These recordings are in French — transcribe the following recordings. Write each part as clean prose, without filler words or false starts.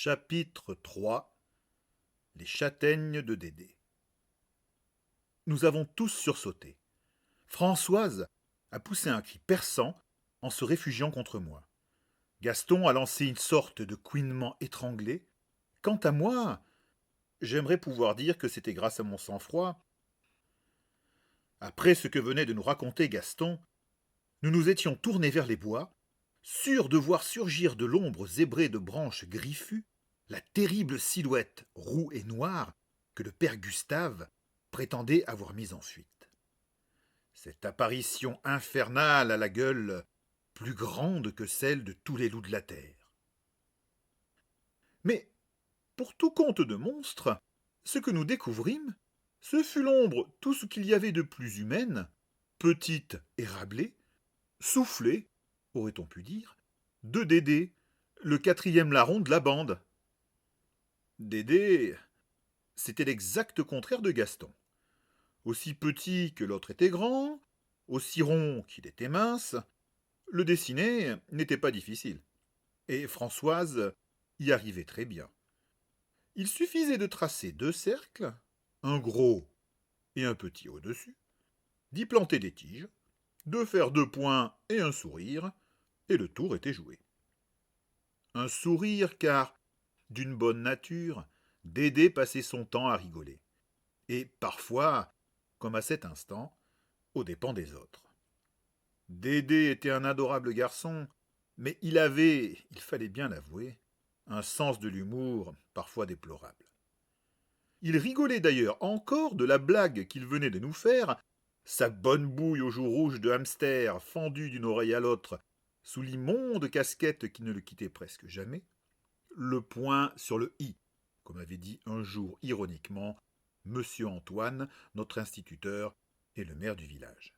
Chapitre 3. Les châtaignes de Dédé. Nous avons tous sursauté. Françoise a poussé un cri perçant en se réfugiant contre moi. Gaston a lancé une sorte de couinement étranglé. Quant à moi, j'aimerais pouvoir dire que c'était grâce à mon sang-froid. Après ce que venait de nous raconter Gaston, nous nous étions tournés vers les bois, sûrs de voir surgir de l'ombre zébrée de branches griffues la terrible silhouette roux et noire que le père Gustave prétendait avoir mise en fuite. Cette apparition infernale à la gueule plus grande que celle de tous les loups de la terre. Mais, pour tout compte de monstre, ce que nous découvrîmes, ce fut l'ombre tout ce qu'il y avait de plus humaine, petite et rablée, soufflée, aurait-on pu dire, de Dédé, le quatrième larron de la bande. Dédé, c'était l'exact contraire de Gaston. Aussi petit que l'autre était grand, aussi rond qu'il était mince, le dessiner n'était pas difficile. Et Françoise y arrivait très bien. Il suffisait de tracer 2 cercles, un gros et un petit au-dessus, d'y planter des tiges, de faire 2 points et un sourire, et le tour était joué. Un sourire car, d'une bonne nature, Dédé passait son temps à rigoler. Et parfois, comme à cet instant, aux dépens des autres. Dédé était un adorable garçon, mais il avait, il fallait bien l'avouer, un sens de l'humour parfois déplorable. Il rigolait d'ailleurs encore de la blague qu'il venait de nous faire, sa bonne bouille aux joues rouges de hamster fendue d'une oreille à l'autre, sous l'immonde casquette qui ne le quittait presque jamais, le point sur le i, comme avait dit un jour ironiquement Monsieur Antoine, notre instituteur et le maire du village.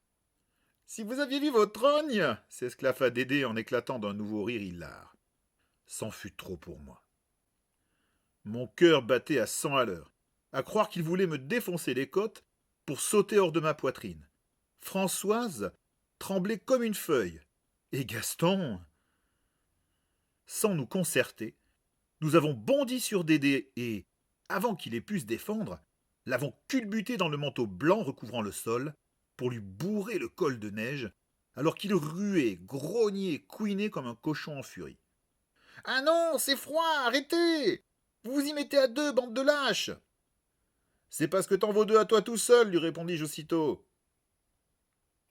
Si vous aviez vu votre rogne s'esclaffa Dédé en éclatant d'un nouveau rire hilar. C'en fut trop pour moi. Mon cœur battait à 100 à l'heure, à croire qu'il voulait me défoncer les côtes pour sauter hors de ma poitrine. Françoise tremblait comme une feuille, et Gaston. Sans nous concerter, nous avons bondi sur Dédé et, avant qu'il ait pu se défendre, l'avons culbuté dans le manteau blanc recouvrant le sol pour lui bourrer le col de neige, alors qu'il ruait, grognait, couinait comme un cochon en furie. « Ah non, c'est froid, arrêtez! Vous vous y mettez à 2, bande de lâches !»« C'est parce que t'en vaux 2 à toi tout seul, lui répondis-je aussitôt.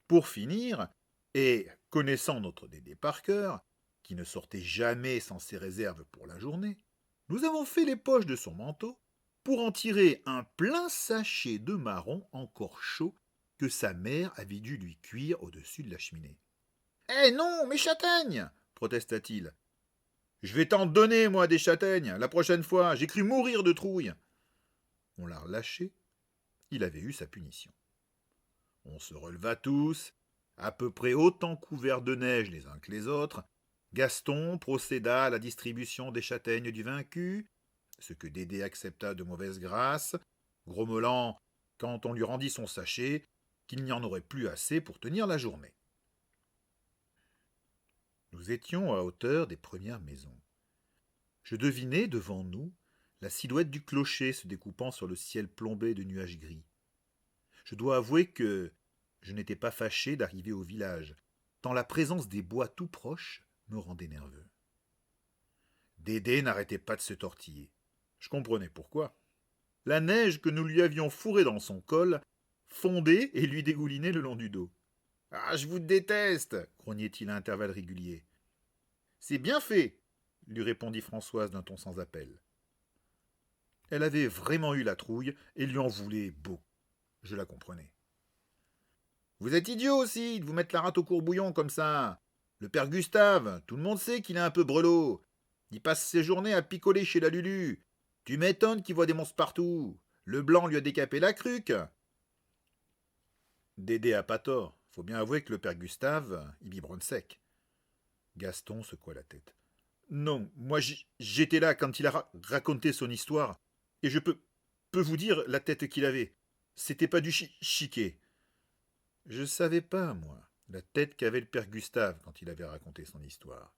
Pour finir, et connaissant notre Dédé par cœur, qui ne sortait jamais sans ses réserves pour la journée, nous avons fait les poches de son manteau pour en tirer un plein sachet de marron encore chaud que sa mère avait dû lui cuire au-dessus de la cheminée. « Eh non, mes châtaignes !» protesta-t-il. « Je vais t'en donner, moi, des châtaignes, la prochaine fois, j'ai cru mourir de trouille. » On l'a relâché, il avait eu sa punition. On se releva tous, à peu près autant couverts de neige les uns que les autres. Gaston procéda à la distribution des châtaignes du vaincu, ce que Dédé accepta de mauvaise grâce, grommelant, quand on lui rendit son sachet, qu'il n'y en aurait plus assez pour tenir la journée. Nous étions à hauteur des premières maisons. Je devinais devant nous la silhouette du clocher se découpant sur le ciel plombé de nuages gris. Je dois avouer que je n'étais pas fâché d'arriver au village, tant la présence des bois tout proches me rendait nerveux. Dédé n'arrêtait pas de se tortiller. Je comprenais pourquoi. La neige que nous lui avions fourrée dans son col fondait et lui dégoulinait le long du dos. « Ah, je vous déteste !» grognait-il à intervalles réguliers. « C'est bien fait !» lui répondit Françoise d'un ton sans appel. Elle avait vraiment eu la trouille et lui en voulait beaucoup. Je la comprenais. « Vous êtes idiot aussi de vous mettre la rate au courbouillon comme ça. Le père Gustave, tout le monde sait qu'il est un peu brelot. Il passe ses journées à picoler chez la Lulu. Tu m'étonnes qu'il voit des monstres partout. Le blanc lui a décapé la cruque. » Dédé a pas tort. Faut bien avouer que le père Gustave, il biberonne sec. Gaston secoua la tête. Non, moi j'étais là quand il a raconté son histoire, et je peux vous dire la tête qu'il avait. C'était pas du chiquet. Je savais pas, moi, la tête qu'avait le père Gustave quand il avait raconté son histoire.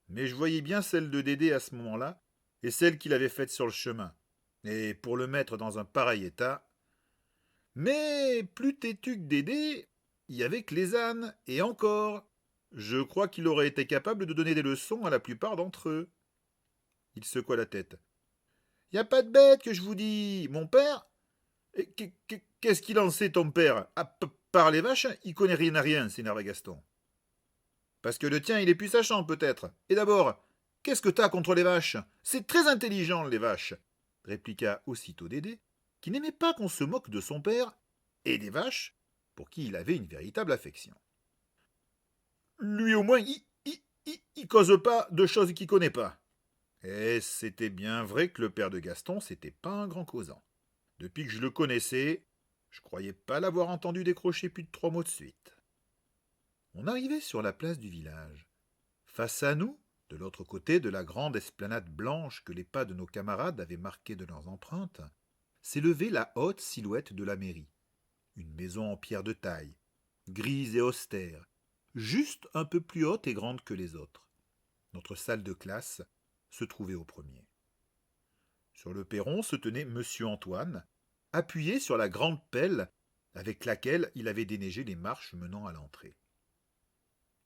Mais je voyais bien celle de Dédé à ce moment-là, et celle qu'il avait faite sur le chemin. Et pour le mettre dans un pareil état. Mais plus têtu que Dédé, il y avait que les ânes, et encore. Je crois qu'il aurait été capable de donner des leçons à la plupart d'entre eux. Il secoua la tête. Y a pas de bête que je vous dis, mon père. Qu'est-ce qu'il en sait, ton père? Par les vaches, il connaît rien à rien, s'énerva Gaston. Parce que le tien, il est plus sachant, peut-être. Et d'abord, qu'est-ce que t'as contre les vaches? C'est très intelligent, les vaches, répliqua aussitôt Dédé, qui n'aimait pas qu'on se moque de son père et des vaches, pour qui il avait une véritable affection. Lui, au moins, il cause pas de choses qu'il connaît pas. Et c'était bien vrai que le père de Gaston, c'était pas un grand causant. Depuis que je le connaissais, je croyais pas l'avoir entendu décrocher plus de 3 mots de suite. On arrivait sur la place du village. Face à nous, de l'autre côté de la grande esplanade blanche que les pas de nos camarades avaient marquée de leurs empreintes, s'élevait la haute silhouette de la mairie. Une maison en pierre de taille, grise et austère, juste un peu plus haute et grande que les autres. Notre salle de classe se trouvait au premier. Sur le perron se tenait Monsieur Antoine, appuyé sur la grande pelle avec laquelle il avait déneigé les marches menant à l'entrée.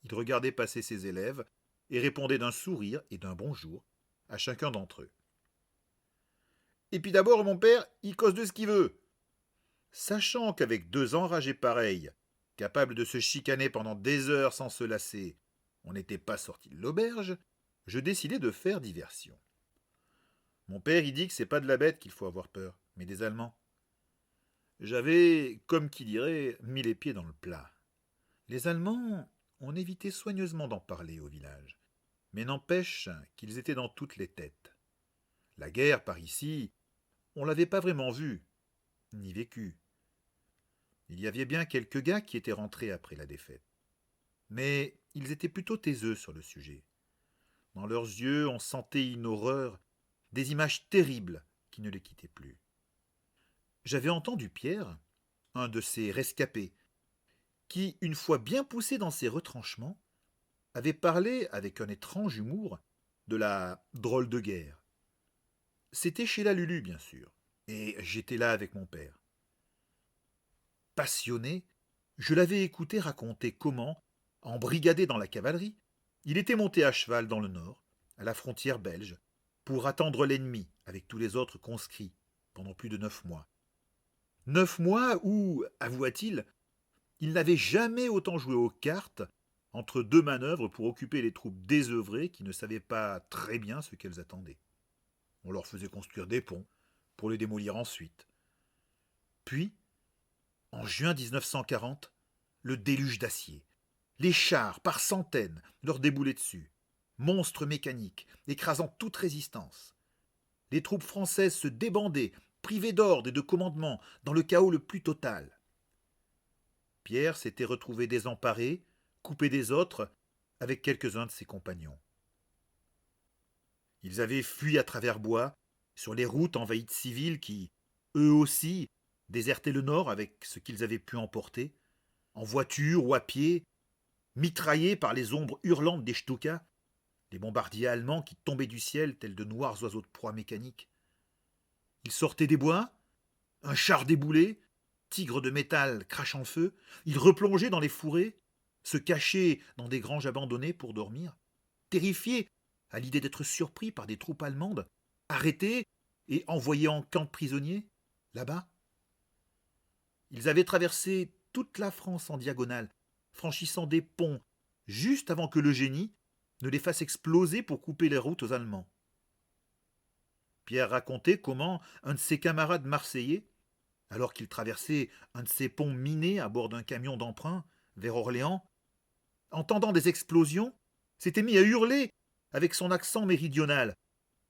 Il regardait passer ses élèves et répondait d'un sourire et d'un bonjour à chacun d'entre eux. Et puis d'abord, mon père, il cause de ce qu'il veut. Sachant qu'avec 2 enragés pareils, capables de se chicaner pendant des heures sans se lasser, on n'était pas sorti de l'auberge, je décidai de faire diversion. Mon père, il dit que c'est pas de la bête qu'il faut avoir peur, mais des Allemands. J'avais, comme qui dirait, mis les pieds dans le plat. Les Allemands, on évitait soigneusement d'en parler au village, mais n'empêche qu'ils étaient dans toutes les têtes. La guerre, par ici, on l'avait pas vraiment vue, ni vécue. Il y avait bien quelques gars qui étaient rentrés après la défaite. Mais ils étaient plutôt taiseux sur le sujet. Dans leurs yeux, on sentait une horreur, des images terribles qui ne les quittaient plus. J'avais entendu Pierre, un de ces rescapés, qui, une fois bien poussé dans ses retranchements, avait parlé avec un étrange humour de la drôle de guerre. C'était chez la Lulu, bien sûr, et j'étais là avec mon père. Passionné, je l'avais écouté raconter comment, embrigadé dans la cavalerie, il était monté à cheval dans le nord, à la frontière belge, pour attendre l'ennemi avec tous les autres conscrits pendant plus de 9 mois. 9 mois où, avoua-t-il, il n'avait jamais autant joué aux cartes entre 2 manœuvres pour occuper les troupes désœuvrées qui ne savaient pas très bien ce qu'elles attendaient. On leur faisait construire des ponts pour les démolir ensuite. Puis, en juin 1940, le déluge d'acier. Les chars, par centaines, leur déboulaient dessus. Monstres mécaniques, écrasant toute résistance. Les troupes françaises se débandaient, privées d'ordre et de commandement, dans le chaos le plus total. Pierre s'était retrouvé désemparé, coupé des autres, avec quelques-uns de ses compagnons. Ils avaient fui à travers bois, sur les routes envahies de civils qui, eux aussi, désertaient le nord avec ce qu'ils avaient pu emporter, en voiture ou à pied, mitraillés par les ombres hurlantes des Stukas, les bombardiers allemands qui tombaient du ciel tels de noirs oiseaux de proie mécanique. Ils sortaient des bois, un char déboulé, tigre de métal crachant feu, ils replongeaient dans les fourrés, se cachaient dans des granges abandonnées pour dormir, terrifiés à l'idée d'être surpris par des troupes allemandes, arrêtés et envoyés en camp de prisonniers, là-bas. Ils avaient traversé toute la France en diagonale, franchissant des ponts, juste avant que le génie ne les fasse exploser pour couper les routes aux Allemands. Pierre racontait comment un de ses camarades marseillais, alors qu'il traversait un de ces ponts minés à bord d'un camion d'emprunt vers Orléans, entendant des explosions, s'était mis à hurler avec son accent méridional.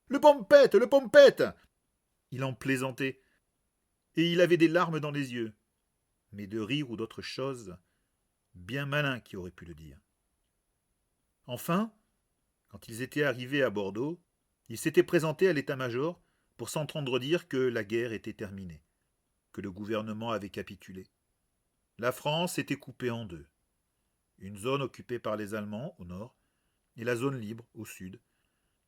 Le pompette, le pompette. Il en plaisantait, et il avait des larmes dans les yeux, mais de rire ou d'autre chose, bien malin qui aurait pu le dire. Enfin, quand ils étaient arrivés à Bordeaux, ils s'étaient présentés à l'état-major pour s'entendre dire que la guerre était terminée, que le gouvernement avait capitulé. La France était coupée en deux. Une zone occupée par les Allemands, au nord, et la zone libre, au sud,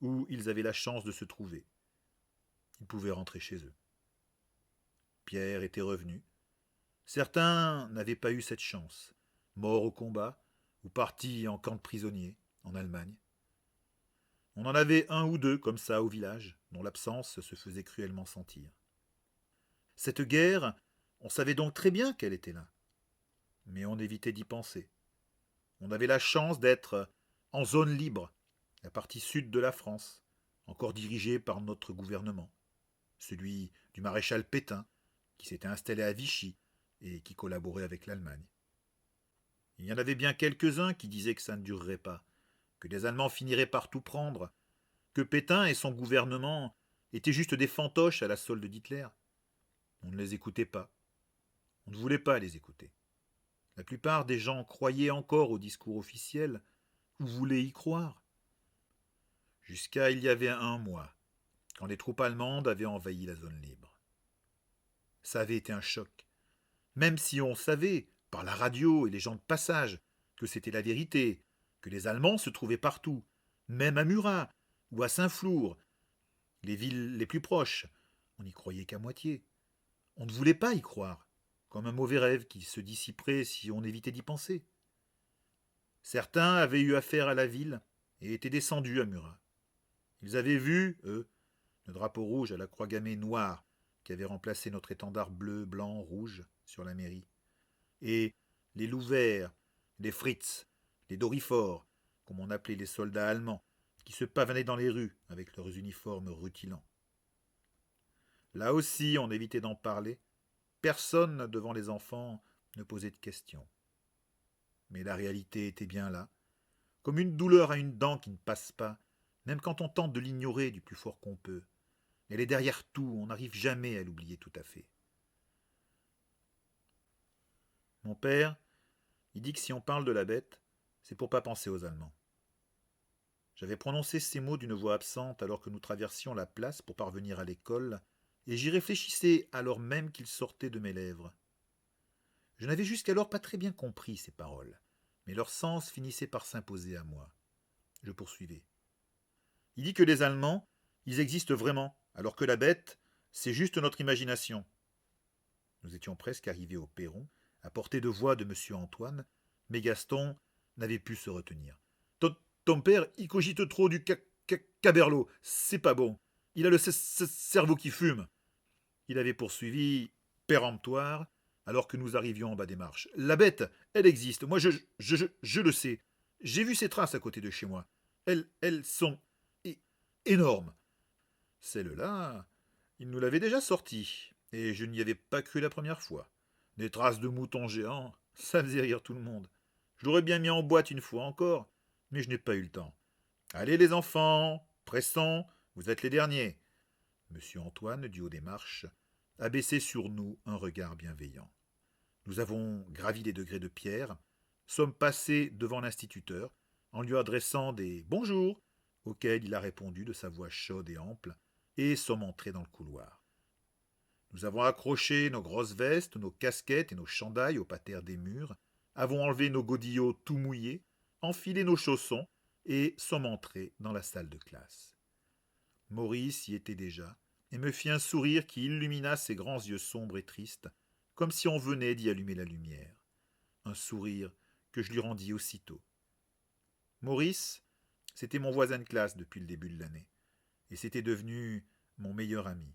où ils avaient la chance de se trouver. Ils pouvaient rentrer chez eux. Pierre était revenu. Certains n'avaient pas eu cette chance, morts au combat ou partis en camp de prisonniers en Allemagne. On en avait un ou deux comme ça au village, dont l'absence se faisait cruellement sentir. Cette guerre, on savait donc très bien qu'elle était là. Mais on évitait d'y penser. On avait la chance d'être en zone libre, la partie sud de la France, encore dirigée par notre gouvernement, celui du maréchal Pétain, qui s'était installé à Vichy et qui collaborait avec l'Allemagne. Il y en avait bien quelques-uns qui disaient que ça ne durerait pas, que les Allemands finiraient par tout prendre, que Pétain et son gouvernement étaient juste des fantoches à la solde d'Hitler. On ne les écoutait pas. On ne voulait pas les écouter. La plupart des gens croyaient encore au discours officiel ou voulaient y croire. Jusqu'à il y avait un mois, quand les troupes allemandes avaient envahi la zone libre. Ça avait été un choc. Même si on savait, par la radio et les gens de passage, que c'était la vérité, que les Allemands se trouvaient partout, même à Murat ou à Saint-Flour, les villes les plus proches, on n'y croyait qu'à moitié. On ne voulait pas y croire, comme un mauvais rêve qui se dissiperait si on évitait d'y penser. Certains avaient eu affaire à la ville et étaient descendus à Murat. Ils avaient vu, eux, le drapeau rouge à la croix gammée noire qui avait remplacé notre étendard bleu, blanc, rouge sur la mairie. Et les Louverts, les Fritz, les Dorifort, comme on appelait les soldats allemands, qui se pavanaient dans les rues avec leurs uniformes rutilants. Là aussi, on évitait d'en parler. Personne, devant les enfants, ne posait de questions. Mais la réalité était bien là, comme une douleur à une dent qui ne passe pas, même quand on tente de l'ignorer du plus fort qu'on peut. Elle est derrière tout, on n'arrive jamais à l'oublier tout à fait. Mon père, il dit que si on parle de la bête, c'est pour pas penser aux Allemands. J'avais prononcé ces mots d'une voix absente alors que nous traversions la place pour parvenir à l'école, et j'y réfléchissais alors même qu'ils sortaient de mes lèvres. Je n'avais jusqu'alors pas très bien compris ces paroles, mais leur sens finissait par s'imposer à moi. Je poursuivais. Il dit que les Allemands, ils existent vraiment, alors que la bête, c'est juste notre imagination. Nous étions presque arrivés au perron, à portée de voix de M. Antoine, mais Gaston n'avait pu se retenir. Ton père, il cogite trop du caberlot, c'est pas bon. Il a le cerveau qui fume. Il avait poursuivi, péremptoire, alors que nous arrivions en bas des marches. La bête, elle existe, moi je le sais. J'ai vu ses traces à côté de chez moi. Elles sont énormes. Celle-là, il nous l'avait déjà sortie, et je n'y avais pas cru la première fois. Des traces de moutons géants, ça faisait rire tout le monde. Je l'aurais bien mis en boîte une fois encore, mais je n'ai pas eu le temps. Allez les enfants, pressons, vous êtes les derniers. Monsieur Antoine, du haut des marches, a baissé sur nous un regard bienveillant. Nous avons gravi les degrés de pierre, sommes passés devant l'instituteur, en lui adressant des bonjours, auxquels il a répondu de sa voix chaude et ample, et sommes entrés dans le couloir. Nous avons accroché nos grosses vestes, nos casquettes et nos chandails au pater des murs, avons enlevé nos godillots tout mouillés, enfilé nos chaussons, et sommes entrés dans la salle de classe. Maurice y était déjà, et me fit un sourire qui illumina ses grands yeux sombres et tristes, comme si on venait d'y allumer la lumière. Un sourire que je lui rendis aussitôt. Maurice, c'était mon voisin de classe depuis le début de l'année, et c'était devenu mon meilleur ami.